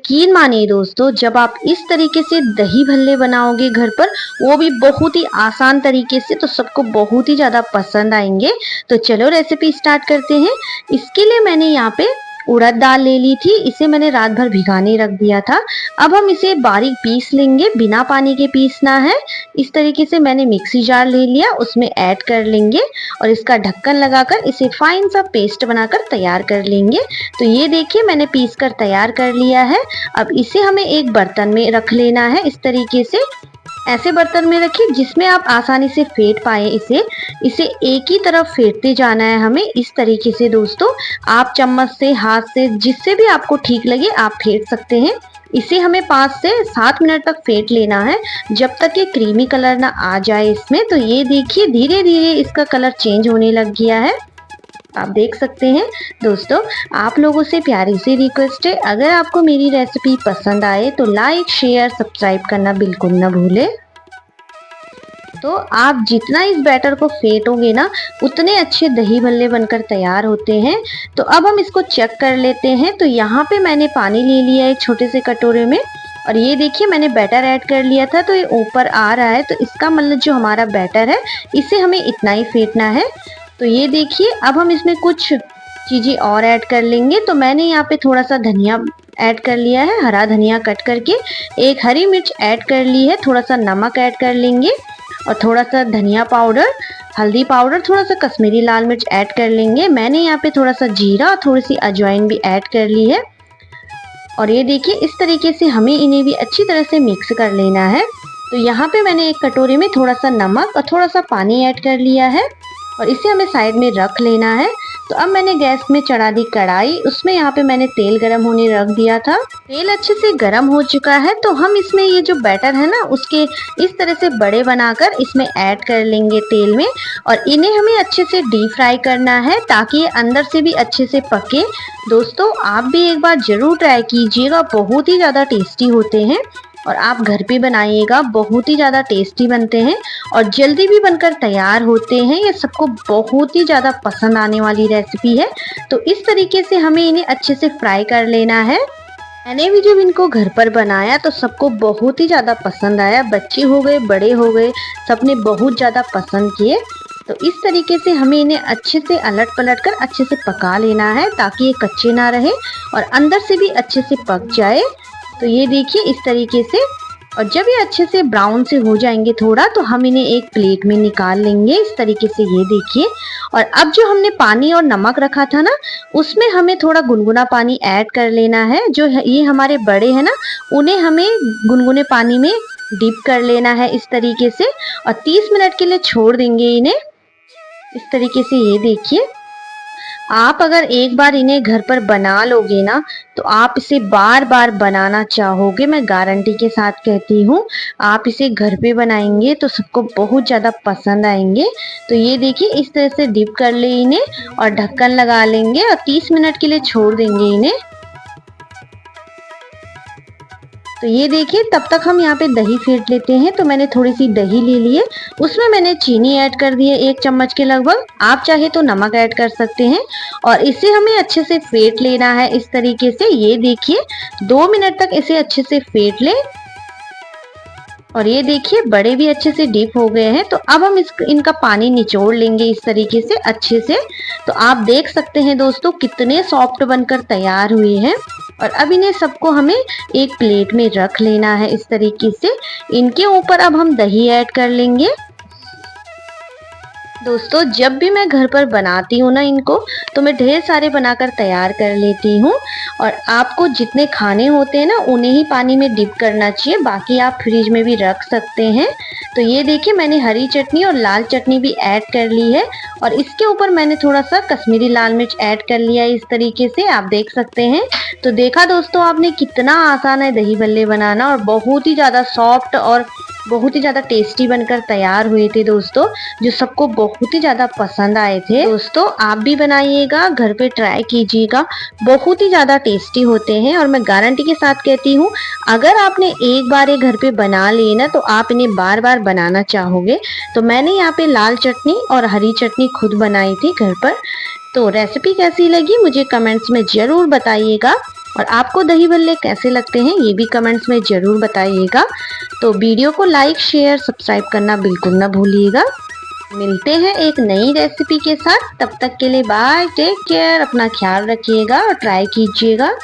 यकीन मानिए दोस्तों, जब आप इस तरीके से दही भल्ले बनाओगे घर पर, वो भी बहुत ही आसान तरीके से, तो सबको बहुत ही ज़्यादा पसंद आएंगे। तो चलो रेसिपी स्टार्ट करते हैं। इसके लिए मैंने यहाँ पे उड़द दाल ले ली थी, इसे मैंने रात भर भिगाने रख दिया था। अब हम इसे बारीक पीस लेंगे, बिना पानी के पीसना है। इस तरीके से मैंने मिक्सी जार ले लिया, उसमें ऐड कर लेंगे और इसका ढक्कन लगाकर इसे फाइन सा पेस्ट बनाकर तैयार कर लेंगे। तो ये देखिए मैंने पीस कर तैयार कर लिया है। अब इसे हमें एक बर्तन में रख लेना है। इस तरीके से ऐसे बर्तन में रखिए जिसमें आप आसानी से फेंट पाए। इसे एक ही तरफ फेंटते जाना है हमें, इस तरीके से दोस्तों। आप चम्मच से, हाथ से, जिससे भी आपको ठीक लगे आप फेंट सकते हैं। इसे हमें 5 से 7 मिनट तक फेंट लेना है, जब तक ये क्रीमी कलर ना आ जाए इसमें। तो ये देखिए धीरे धीरे इसका कलर चेंज होने लग गया है, आप देख सकते हैं दोस्तों। आप लोगों से प्यारी सी रिक्वेस्ट है, अगर आपको मेरी रेसिपी पसंद आए तो लाइक, शेयर, सब्सक्राइब करना बिल्कुल ना भूलें। तो आप जितना इस बैटर को फेंटोगे ना, उतने अच्छे दही भल्ले बनकर तैयार होते हैं। तो अब हम इसको चेक कर लेते हैं। तो यहाँ पे मैंने पानी ले लिया है एक छोटे से कटोरे में, और ये देखिए मैंने बैटर ऐड कर लिया था, तो ये ऊपर आ रहा है। तो इसका मतलब जो हमारा बैटर है, इसे हमें इतना ही फेंटना है। तो ये देखिए अब हम इसमें कुछ चीज़ें और ऐड कर लेंगे। तो मैंने यहाँ पे थोड़ा सा धनिया ऐड कर लिया है, हरा धनिया कट करके। एक हरी मिर्च ऐड कर ली है, थोड़ा सा नमक ऐड कर लेंगे और थोड़ा सा धनिया पाउडर, हल्दी पाउडर, थोड़ा सा कश्मीरी लाल मिर्च ऐड कर लेंगे। मैंने यहाँ पे थोड़ा सा जीरा और थोड़ी सी अजवाइन भी ऐड कर ली है। और ये देखिए इस तरीके से हमें इन्हें भी अच्छी तरह से मिक्स कर लेना है। तो यहाँ पे मैंने एक कटोरी में थोड़ा सा नमक और थोड़ा सा पानी ऐड कर लिया है और इसे हमें साइड में रख लेना है। तो अब मैंने गैस में चढ़ा दी कढ़ाई, उसमें यहाँ पे मैंने तेल गरम होने रख दिया था। तेल अच्छे से गरम हो चुका है, तो हम इसमें ये जो बैटर है ना, उसके इस तरह से बड़े बनाकर इसमें ऐड कर लेंगे तेल में। और इन्हें हमें अच्छे से डीप फ्राई करना है, ताकि ये अंदर से भी अच्छे से पके। दोस्तों आप भी एक बार जरूर ट्राई कीजिएगा, बहुत ही ज़्यादा टेस्टी होते हैं। और आप घर पे बनाइएगा, बहुत ही ज़्यादा टेस्टी बनते हैं और जल्दी भी बनकर तैयार होते हैं। ये सबको बहुत ही ज़्यादा पसंद आने वाली रेसिपी है। तो इस तरीके से हमें इन्हें अच्छे से फ्राई कर लेना है। मैंने भी जब इनको घर पर बनाया तो सबको बहुत ही ज़्यादा पसंद आया। बच्चे हो गए, बड़े हो गए, सबने बहुत ज़्यादा पसंद किए। तो इस तरीके से हमें इन्हें अच्छे से अलट पलट कर अच्छे से पका लेना है, ताकि ये कच्चे ना रहे और अंदर से भी अच्छे से पक जाए। तो ये देखिए इस तरीके से, और जब ये अच्छे से ब्राउन से हो जाएंगे थोड़ा, तो हम इन्हें एक प्लेट में निकाल लेंगे इस तरीके से। ये देखिए, और अब जो हमने पानी और नमक रखा था ना, उसमें हमें थोड़ा गुनगुना पानी ऐड कर लेना है। जो ये हमारे बड़े हैं ना, उन्हें हमें गुनगुने पानी में डिप कर लेना है इस तरीके से, और 30 मिनट के लिए छोड़ देंगे इन्हें इस तरीके से। ये देखिए, आप अगर एक बार इन्हें घर पर बना लोगे ना, तो आप इसे बार बार बनाना चाहोगे, मैं गारंटी के साथ कहती हूँ। आप इसे घर पे बनाएंगे तो सबको बहुत ज़्यादा पसंद आएंगे। तो ये देखिए इस तरह से डिप कर ले इन्हें और ढक्कन लगा लेंगे और 30 मिनट के लिए छोड़ देंगे इन्हें। तो ये देखिए तब तक हम यहाँ पे दही फेंट लेते हैं। तो मैंने थोड़ी सी दही ले ली है, उसमें मैंने चीनी ऐड कर दी है 1 चम्मच के लगभग। आप चाहे तो नमक ऐड कर सकते हैं और इसे हमें अच्छे से फेंट लेना है इस तरीके से। ये देखिए 2 मिनट तक इसे अच्छे से फेंट लें। और ये देखिए बड़े भी अच्छे से डीप हो गए हैं। तो अब हम इनका पानी निचोड़ लेंगे इस तरीके से अच्छे से। तो आप देख सकते हैं दोस्तों कितने सॉफ्ट बनकर तैयार हुए हैं। और अब इन्हें सबको हमें एक प्लेट में रख लेना है इस तरीके से। इनके ऊपर अब हम दही ऐड कर लेंगे। दोस्तों जब भी मैं घर पर बनाती हूँ ना इनको, तो मैं ढेर सारे बनाकर तैयार कर लेती हूँ। और आपको जितने खाने होते हैं ना, उन्हें ही पानी में डिप करना चाहिए, बाकी आप फ्रिज में भी रख सकते हैं। तो ये देखिए मैंने हरी चटनी और लाल चटनी भी ऐड कर ली है, और इसके ऊपर मैंने थोड़ा सा कश्मीरी लाल मिर्च ऐड कर लिया है इस तरीके से, आप देख सकते हैं। तो देखा दोस्तों आपने, कितना आसान है दही भल्ले बनाना, और बहुत ही ज़्यादा सॉफ्ट और बहुत ही ज़्यादा टेस्टी बनकर तैयार हुए थे दोस्तों, जो सबको बहुत ही ज़्यादा पसंद आए थे। दोस्तों आप भी बनाइएगा, घर पे ट्राई कीजिएगा, बहुत ही ज़्यादा टेस्टी होते हैं। और मैं गारंटी के साथ कहती हूँ, अगर आपने एक बार ये घर पे बना लिए ना, तो आप इन्हें बार बार बनाना चाहोगे। तो मैंने यहाँ पे लाल चटनी और हरी चटनी खुद बनाई थी घर पर। तो रेसिपी कैसी लगी मुझे कमेंट्स में ज़रूर बताइएगा। और आपको दही भल्ले कैसे लगते हैं ये भी कमेंट्स में जरूर बताइएगा। तो वीडियो को लाइक शेयर सब्सक्राइब करना बिल्कुल ना भूलिएगा। मिलते हैं एक नई रेसिपी के साथ, तब तक के लिए बाय, टेक केयर, अपना ख्याल रखिएगा और ट्राई कीजिएगा।